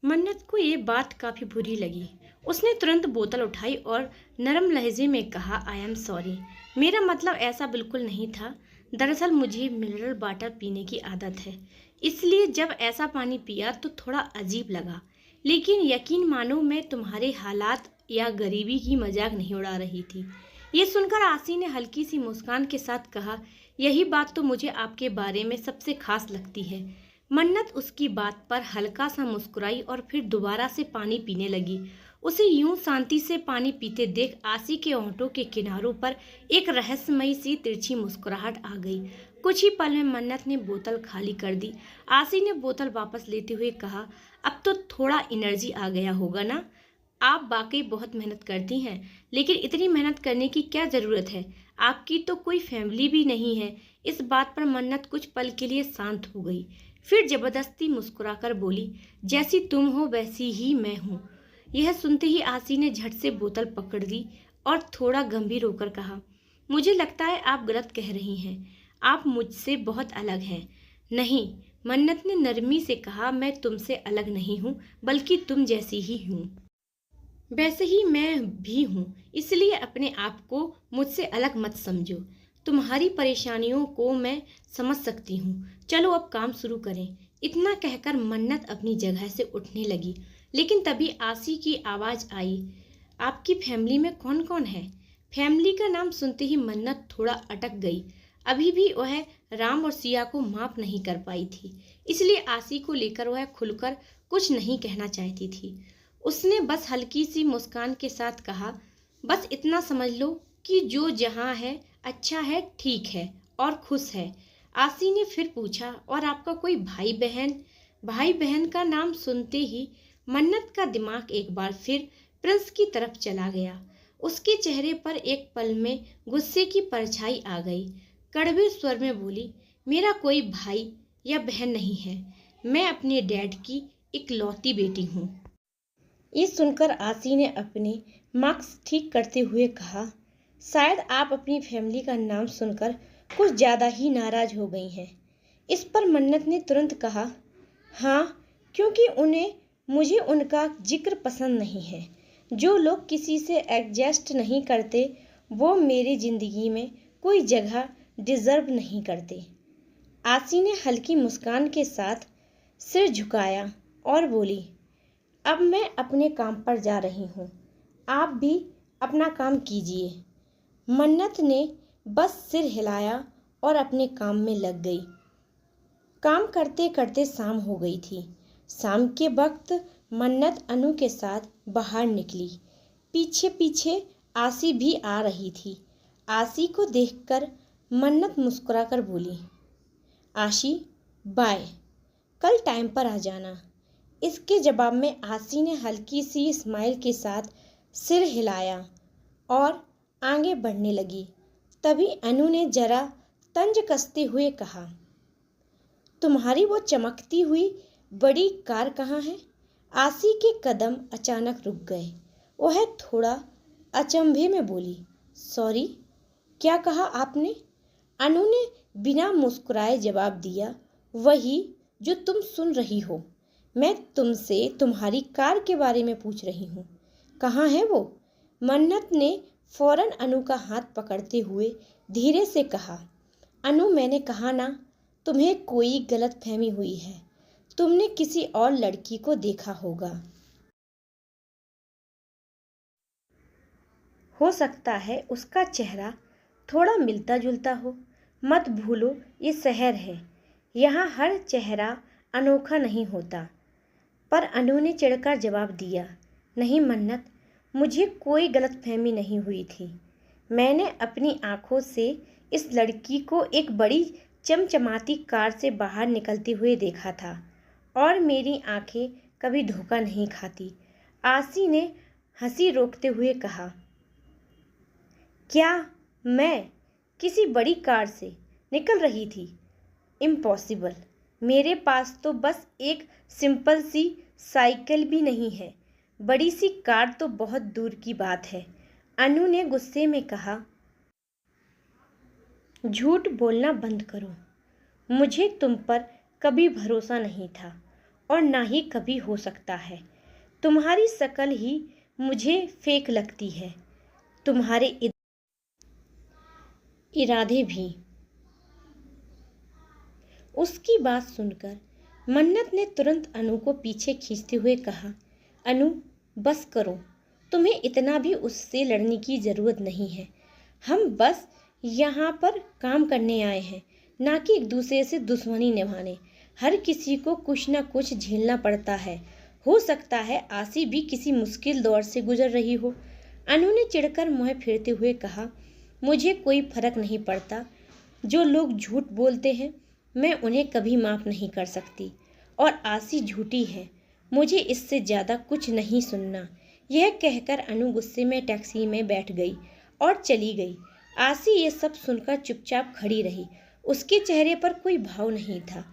मन्नत को ये बात काफी बुरी लगी। उसने तुरंत बोतल उठाई और नरम लहजे में कहा, आई एम सॉरी, मेरा मतलब ऐसा बिल्कुल नहीं था। दरअसल मुझे मिनरल वाटर पीने की आदत है, इसलिए जब ऐसा पानी पिया तो थोड़ा अजीब लगा। लेकिन यकीन मानो, मैं तुम्हारे हालात या गरीबी की मजाक नहीं उड़ा रही थी। ये सुनकर आसी ने हल्की सी मुस्कान के साथ कहा, यही बात तो मुझे आपके बारे में सबसे खास लगती है। मन्नत उसकी बात पर हल्का सा मुस्कुराई और फिर दोबारा से पानी पीने लगी। उसे यूं शांति से पानी पीते देख आसी के होंठों के किनारों पर एक रहस्यमयी सी तिरछी मुस्कुराहट आ गई। कुछ ही पल में मन्नत ने बोतल खाली कर दी। आसी ने बोतल वापस लेते हुए कहा, अब तो थोड़ा एनर्जी आ गया होगा ना। आप वाकई बहुत मेहनत करती हैं, लेकिन इतनी मेहनत करने की क्या ज़रूरत है? आपकी तो कोई फैमिली भी नहीं है। इस बात पर मन्नत कुछ पल के लिए शांत हो गई, फिर जबरदस्ती मुस्कुराकर बोली, जैसी तुम हो वैसी ही मैं हूँ। यह सुनते ही आसी ने झट से बोतल पकड़ ली और थोड़ा गंभीर होकर कहा, मुझे लगता है आप गलत कह रही हैं। आप मुझसे बहुत अलग हैं। नहीं, मन्नत ने नरमी से कहा, मैं तुमसे अलग नहीं हूँ, बल्कि तुम जैसी ही हूँ। वैसे ही मैं भी हूँ, इसलिए अपने आप को मुझसे अलग मत समझो। तुम्हारी परेशानियों को मैं समझ सकती हूँ। चलो अब काम शुरू करें। इतना कहकर मन्नत अपनी जगह से उठने लगी, लेकिन तभी आसी की आवाज़ आई, आपकी फैमिली में कौन कौन है? फैमिली का नाम सुनते ही मन्नत थोड़ा अटक गई। अभी भी वह राम और सिया को माफ नहीं कर पाई थी, इसलिए आसी को लेकर वह खुलकर कुछ नहीं कहना चाहती थी। उसने बस हल्की सी मुस्कान के साथ कहा, बस इतना समझ लो कि जो जहाँ है अच्छा है, ठीक है और खुश है। आसी ने फिर पूछा, और आपका कोई भाई बहन? भाई बहन का नाम सुनते ही मन्नत का दिमाग एक बार फिर प्रिंस की तरफ चला गया। उसके चेहरे पर एक पल में गुस्से की परछाई आ गई। कड़वे स्वर में बोली, मेरा कोई भाई या बहन नहीं है। मैं अपने डैड की इकलौती बेटी हूँ। ये सुनकर आसी ने अपने मार्क्स ठीक करते हुए कहा, शायद आप अपनी फैमिली का नाम सुनकर कुछ ज़्यादा ही नाराज हो गई हैं। इस पर मन्नत ने तुरंत कहा, हाँ, क्योंकि मुझे उनका जिक्र पसंद नहीं है। जो लोग किसी से एडजस्ट नहीं करते वो मेरी ज़िंदगी में कोई जगह डिज़र्व नहीं करते। आसी ने हल्की मुस्कान के साथ सिर झुकाया और बोली, अब मैं अपने काम पर जा रही हूँ, आप भी अपना काम कीजिए। मन्नत ने बस सिर हिलाया और अपने काम में लग गई। काम करते करते शाम हो गई थी। शाम के वक्त मन्नत अनु के साथ बाहर निकली। पीछे पीछे आसी भी आ रही थी। आसी को देखकर मन्नत मुस्कुराकर बोली, आशी बाय, कल टाइम पर आ जाना। इसके जवाब में आसी ने हल्की सी स्माइल के साथ सिर हिलाया और आगे बढ़ने लगी। तभी अनु ने जरा तंज कसते हुए कहा, तुम्हारी वो चमकती हुई बड़ी कार कहाँ है? आसी के कदम अचानक रुक गए। वह थोड़ा अचंभे में बोली, सॉरी, क्या कहा आपने? अनु ने बिना मुस्कुराए जवाब दिया, वही जो तुम सुन रही हो। मैं तुमसे तुम्हारी कार के बारे में पूछ रही हूँ। कहाँ है वो? मन्नत ने फौरन अनु का हाथ पकड़ते हुए धीरे से कहा, अनु, मैंने कहा ना, तुम्हें कोई गलतफहमी हुई है। तुमने किसी और लड़की को देखा होगा। हो सकता है उसका चेहरा थोड़ा मिलता जुलता हो। मत भूलो, ये शहर है, यहाँ हर चेहरा अनोखा नहीं होता। पर अनु ने चिढ़कर जवाब दिया, नहीं मन्नत, मुझे कोई गलतफहमी नहीं हुई थी। मैंने अपनी आंखों से इस लड़की को एक बड़ी चमचमाती कार से बाहर निकलते हुए देखा था, और मेरी आंखें कभी धोखा नहीं खाती। आसी ने हंसी रोकते हुए कहा, क्या मैं किसी बड़ी कार से निकल रही थी? इम्पॉसिबल। मेरे पास तो बस एक सिंपल सी साइकिल भी नहीं है। बड़ी सी कार तो बहुत दूर की बात है। अनु ने गुस्से में कहा, झूठ बोलना बंद करो। मुझे तुम पर कभी भरोसा नहीं था, और ना ही कभी हो सकता है। तुम्हारी शक्ल ही मुझे फेक लगती है, तुम्हारे इरादे भी। उसकी बात सुनकर मन्नत ने तुरंत अनु को पीछे खींचते हुए कहा, अनु बस करो, तुम्हें इतना भी उससे लड़ने की ज़रूरत नहीं है। हम बस यहाँ पर काम करने आए हैं, ना कि एक दूसरे से दुश्मनी निभाने। हर किसी को कुछ ना कुछ झेलना पड़ता है। हो सकता है आसी भी किसी मुश्किल दौर से गुजर रही हो। अनु ने चिढ़कर मुँह फेरते हुए कहा, मुझे कोई फर्क नहीं पड़ता। जो लोग झूठ बोलते हैं मैं उन्हें कभी माफ़ नहीं कर सकती, और आसी झूठी है, मुझे इससे ज़्यादा कुछ नहीं सुनना। यह कहकर अनु गुस्से में टैक्सी में बैठ गई और चली गई। आसी ये सब सुनकर चुपचाप खड़ी रही। उसके चेहरे पर कोई भाव नहीं था,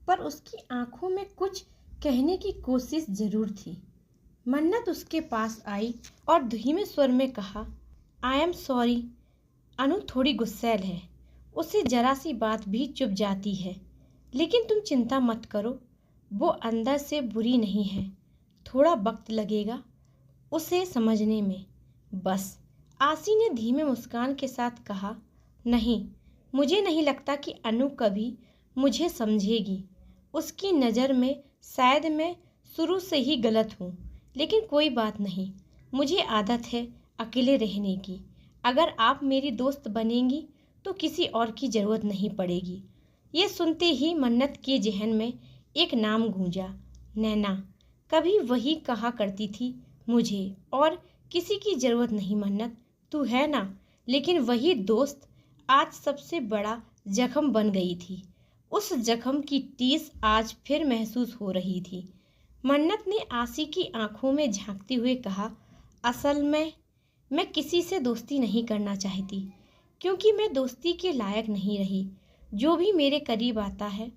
पर उसकी आंखों में कुछ कहने की कोशिश जरूर थी। मन्नत उसके पास आई और धीमे स्वर में कहा, आई एम सॉरी। अनु थोड़ी गुस्सैल है, उसे जरा सी बात भी चुभ जाती है, लेकिन तुम चिंता मत करो, वो अंदर से बुरी नहीं है। थोड़ा वक्त लगेगा उसे समझने में, बस। आसी ने धीमे मुस्कान के साथ कहा, नहीं, मुझे नहीं लगता कि अनु कभी मुझे समझेगी। उसकी नज़र में शायद मैं शुरू से ही गलत हूँ, लेकिन कोई बात नहीं, मुझे आदत है अकेले रहने की। अगर आप मेरी दोस्त बनेंगी तो किसी और की ज़रूरत नहीं पड़ेगी। ये सुनते ही मन्नत के जहन में एक नाम गूंजा, नैना। कभी वही कहा करती थी, मुझे और किसी की ज़रूरत नहीं मन्नत, तू है ना। लेकिन वही दोस्त आज सबसे बड़ा जख्म बन गई थी। उस जख्म की टीस आज फिर महसूस हो रही थी। मन्नत ने आसी की आंखों में झांकते हुए कहा, असल में मैं किसी से दोस्ती नहीं करना चाहती, क्योंकि मैं दोस्ती के लायक नहीं रही। जो भी मेरे करीब आता है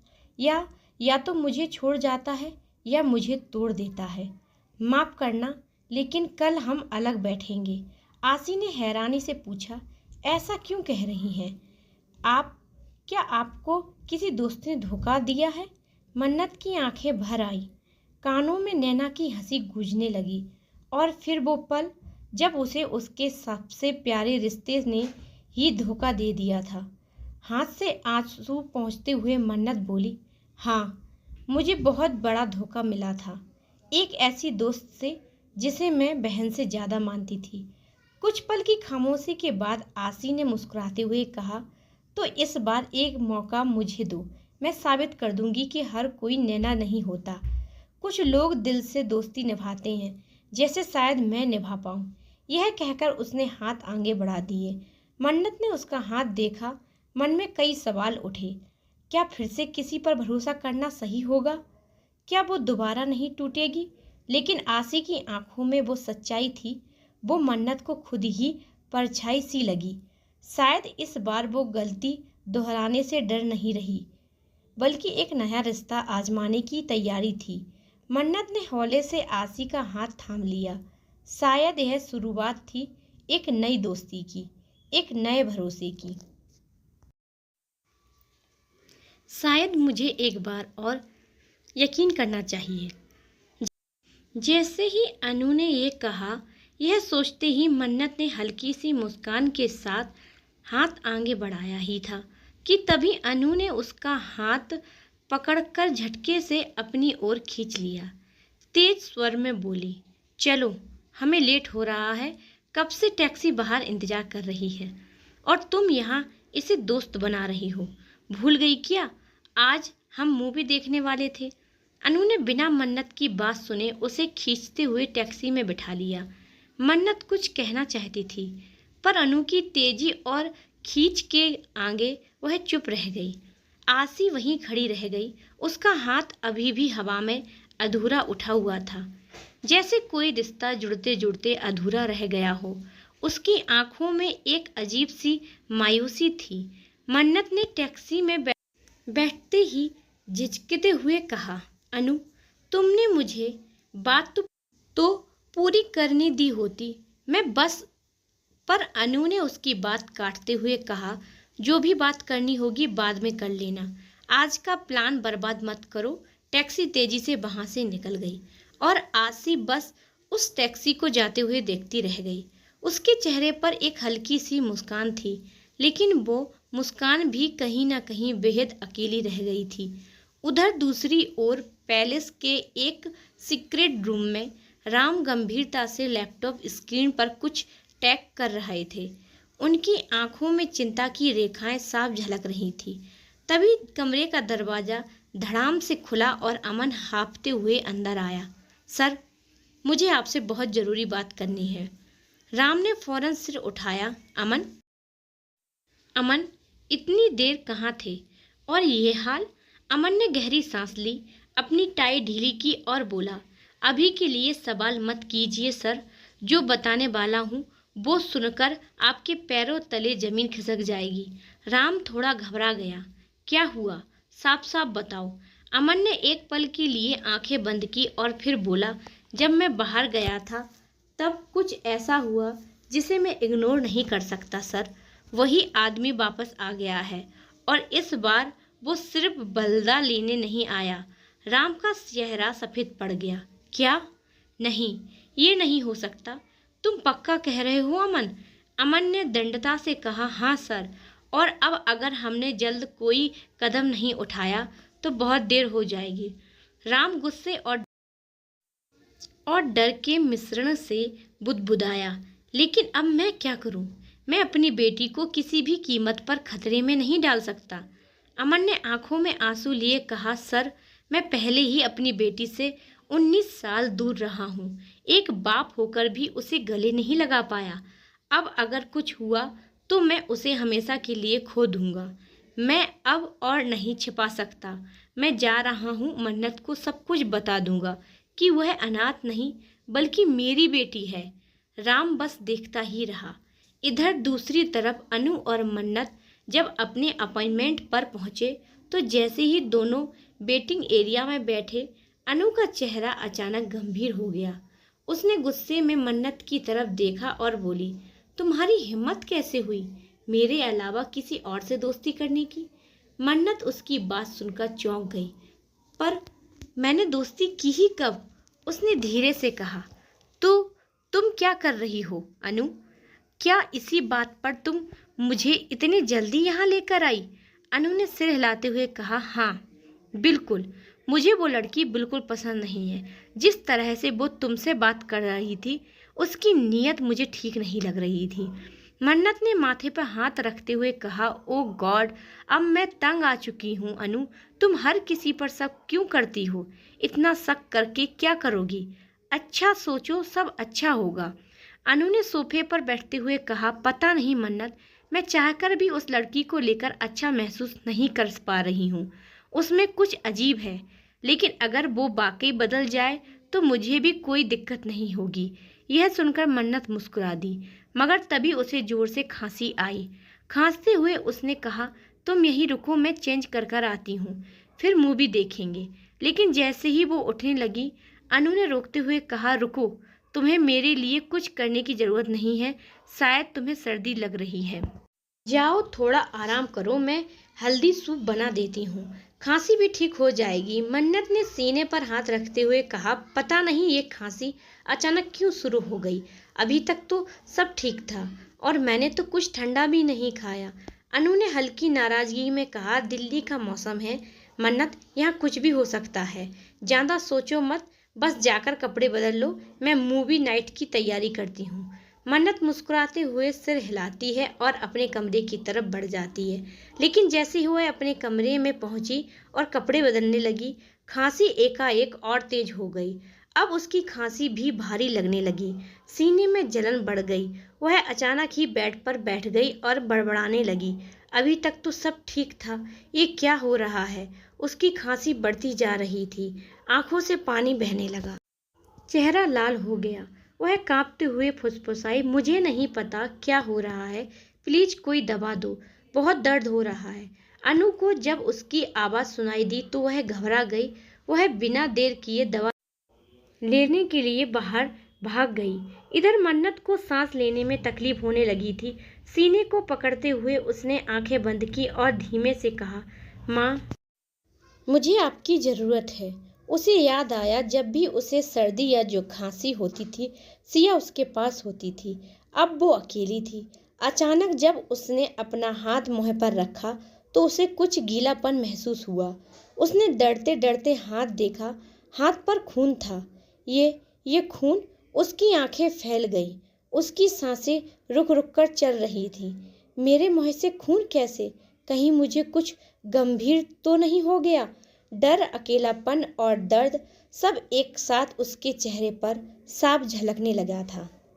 या तो मुझे छोड़ जाता है या मुझे तोड़ देता है। माफ़ करना, लेकिन कल हम अलग बैठेंगे। आसी ने हैरानी से पूछा, ऐसा क्यों कह रही हैं आप? क्या आपको किसी दोस्त ने धोखा दिया है? मन्नत की आंखें भर आई। कानों में नैना की हंसी गूंजने लगी, और फिर वो पल जब उसे उसके सबसे प्यारे रिश्ते ने ही धोखा दे दिया था। हाथ से आंसू पोंछते हुए मन्नत बोली, हाँ, मुझे बहुत बड़ा धोखा मिला था, एक ऐसी दोस्त से जिसे मैं बहन से ज़्यादा मानती थी। कुछ पल की खामोशी के बाद आसी ने मुस्कुराते हुए कहा, तो इस बार एक मौका मुझे दो, मैं साबित कर दूंगी कि हर कोई नैना नहीं होता। कुछ लोग दिल से दोस्ती निभाते हैं, जैसे शायद मैं निभा पाऊँ। यह कहकर उसने हाथ आगे बढ़ा दिए। मन्नत ने उसका हाथ देखा। मन में कई सवाल उठे। क्या फिर से किसी पर भरोसा करना सही होगा? क्या वो दोबारा नहीं टूटेगी? लेकिन आसी की आंखों में वो सच्चाई थी। वो मन्नत को खुद ही परछाई सी लगी। शायद इस बार वो गलती दोहराने से डर नहीं रही, बल्कि एक नया रिश्ता आजमाने की तैयारी थी। मन्नत ने हौले से आसी का हाथ थाम लिया। शायद यह शुरुआत थी एक नई दोस्ती की, एक नए भरोसे की। शायद मुझे एक बार और यकीन करना चाहिए। जैसे ही अनु ने ये कहा, यह सोचते ही मन्नत ने हल्की सी मुस्कान के साथ हाथ आगे बढ़ाया ही था कि तभी अनु ने उसका हाथ पकड़कर झटके से अपनी ओर खींच लिया। तेज स्वर में बोली, चलो, हमें लेट हो रहा है। कब से टैक्सी बाहर इंतजार कर रही है और तुम यहाँ इसे दोस्त बना रही हो। भूल गई क्या? आज हम मूवी देखने वाले थे। अनु ने बिना मन्नत की बात सुने उसे खींचते हुए टैक्सी में बिठा लिया। मन्नत कुछ कहना चाहती थी, पर अनु की तेजी और खींच के आगे वह चुप रह गई। आसी वहीं खड़ी रह गई। उसका हाथ अभी भी हवा में अधूरा उठा हुआ था, जैसे कोई रिश्ता जुड़ते जुड़ते अधूरा रह गया हो। उसकी आंखों में एक अजीब सी मायूसी थी। मन्नत ने टैक्सी में बैठते ही झिझकते हुए कहा, अनु, तुमने मुझे बात तो पूरी करने दी होती, मैं बस। पर अनु ने उसकी बात काटते हुए कहा, जो भी बात करनी होगी बाद में कर लेना। आज का प्लान बर्बाद मत करो। टैक्सी तेजी से वहां से निकल गई और आसी बस उस टैक्सी को जाते हुए देखती रह गई। उसके चेहरे पर एक हल्की सी मुस्कान थी, लेकिन वो मुस्कान भी कहीं ना कहीं बेहद अकेली रह गई थी। उधर दूसरी ओर पैलेस के एक सीक्रेट रूम में राम गंभीरता से लैपटॉप स्क्रीन पर कुछ टैग कर रहे थे। उनकी आंखों में चिंता की रेखाएं साफ झलक रही थी। तभी कमरे का दरवाजा धड़ाम से खुला और अमन हाँफते हुए अंदर आया। सर, मुझे आपसे बहुत जरूरी बात करनी है। राम ने फौरन सिर उठाया। अमन? अमन, इतनी देर कहाँ थे और ये हाल? अमन ने गहरी सांस ली, अपनी टाई ढीली की और बोला, अभी के लिए सवाल मत कीजिए सर। जो बताने वाला हूँ वो सुनकर आपके पैरों तले जमीन खिसक जाएगी। राम थोड़ा घबरा गया। क्या हुआ? साफ साफ बताओ। अमन ने एक पल के लिए आंखें बंद की और फिर बोला, जब मैं बाहर गया था तब कुछ ऐसा हुआ जिसे मैं इग्नोर नहीं कर सकता सर। वही आदमी वापस आ गया है और इस बार वो सिर्फ बदला लेने नहीं आया। राम का चेहरा सफेद पड़ गया। क्या? नहीं, ये नहीं हो सकता। तुम पक्का कह रहे हो अमन? अमन ने दृढ़ता से कहा, हाँ सर। और अब अगर हमने जल्द कोई कदम नहीं उठाया तो बहुत देर हो जाएगी। राम गुस्से और डर के मिश्रण से बुदबुदाया, लेकिन अब मैं क्या करूं? मैं अपनी बेटी को किसी भी कीमत पर खतरे में नहीं डाल सकता। अमन ने आंखों में आंसू लिए कहा, सर, मैं पहले ही अपनी बेटी से 19 साल दूर रहा हूँ। एक बाप होकर भी उसे गले नहीं लगा पाया। अब अगर कुछ हुआ तो मैं उसे हमेशा के लिए खो दूंगा। मैं अब और नहीं छिपा सकता। मैं जा रहा हूँ, मन्नत को सब कुछ बता दूंगा कि वह अनाथ नहीं बल्कि मेरी बेटी है। राम बस देखता ही रहा। इधर दूसरी तरफ अनु और मन्नत जब अपने अपॉइंटमेंट पर पहुंचे तो जैसे ही दोनों वेटिंग एरिया में बैठे, अनु का चेहरा अचानक गंभीर हो गया। उसने गुस्से में मन्नत की तरफ देखा और बोली, तुम्हारी हिम्मत कैसे हुई मेरे अलावा किसी और से दोस्ती करने की? मन्नत उसकी बात सुनकर चौंक गई। पर मैंने दोस्ती की ही कब? उसने धीरे से कहा। तो तुम क्या कर रही हो अनु? क्या इसी बात पर तुम मुझे इतनी जल्दी यहाँ लेकर आई? अनु ने सिर हिलाते हुए कहा, हाँ बिल्कुल। मुझे वो लड़की बिल्कुल पसंद नहीं है। जिस तरह से वो तुमसे बात कर रही थी उसकी नीयत मुझे ठीक नहीं लग रही थी। मन्नत ने माथे पर हाथ रखते हुए कहा, ओ गॉड, अब मैं तंग आ चुकी हूँ अनु। तुम हर किसी पर शक क्यों करती हो? इतना शक करके क्या करोगी? अच्छा सोचो, सब अच्छा होगा। अनु ने सोफे पर बैठते हुए कहा, पता नहीं मन्नत, मैं चाहकर भी उस लड़की को लेकर अच्छा महसूस नहीं कर पा रही हूँ। उसमें कुछ अजीब है, लेकिन अगर वो वाकई बदल जाए तो मुझे भी कोई दिक्कत नहीं होगी। यह सुनकर मन्नत मुस्कुरा दी, मगर तभी उसे जोर से खांसी आई। खांसते हुए उसने कहा, तुम यहीं रुको, मैं चेंज कर कर आती हूँ, फिर मूवी देखेंगे। लेकिन जैसे ही वो उठने लगी, अनु ने रोकते हुए कहा, रुको, तुम्हें मेरे लिए कुछ करने की ज़रूरत नहीं है। शायद तुम्हें सर्दी लग रही है। जाओ थोड़ा आराम करो, मैं हल्दी सूप बना देती हूँ, खांसी भी ठीक हो जाएगी। मन्नत ने सीने पर हाथ रखते हुए कहा, पता नहीं ये खांसी अचानक क्यों शुरू हो गई। अभी तक तो सब ठीक था और मैंने तो कुछ ठंडा भी नहीं खाया। अनु ने हल्की नाराजगी में कहा, दिल्ली का मौसम है मन्नत, यहाँ कुछ भी हो सकता है। ज़्यादा सोचो मत, बस जाकर कपड़े बदल लो, मैं मूवी नाइट की तैयारी करती हूँ। मन्नत मुस्कुराते हुए सिर हिलाती है और अपने कमरे की तरफ बढ़ जाती है। लेकिन जैसे ही वह अपने कमरे में पहुंची और कपड़े बदलने लगी, खांसी एकाएक और तेज हो गई। अब उसकी खांसी भी भारी लगने लगी, सीने में जलन बढ़ गई। वह अचानक ही बेड पर बैठ गई और बड़बड़ाने लगी, अभी तक तो सब ठीक था, ये क्या हो रहा है? उसकी खांसी बढ़ती जा रही थी, आंखों से पानी बहने लगा, चेहरा लाल हो गया। वह कांपते हुए फुसफुसाई, मुझे नहीं पता क्या हो रहा है, प्लीज कोई दवा दो, बहुत दर्द हो रहा है। अनु को जब उसकी आवाज़ सुनाई दी तो वह घबरा गई। वह बिना देर किए दवा लेने के लिए बाहर भाग गई। इधर मन्नत को सांस लेने में तकलीफ होने लगी थी। सीने को पकड़ते हुए उसने आंखें बंद की और धीमे से कहा, माँ। मुझे आपकी ज़रूरत है। उसे याद आया जब भी उसे सर्दी या जो खांसी होती थी, सिया उसके पास होती थी। अब वो अकेली थी। अचानक जब उसने अपना हाथ मुँह पर रखा तो उसे कुछ गीलापन महसूस हुआ। उसने डरते डरते हाथ देखा, हाथ पर खून था। ये खून। उसकी आंखें फैल गईं। उसकी सांसें रुक रुक कर चल रही थीं। मेरे मुँह से खून कैसे? कहीं मुझे कुछ गंभीर तो नहीं हो गया? डर, अकेलापन और दर्द सब एक साथ उसके चेहरे पर साफ झलकने लगा था।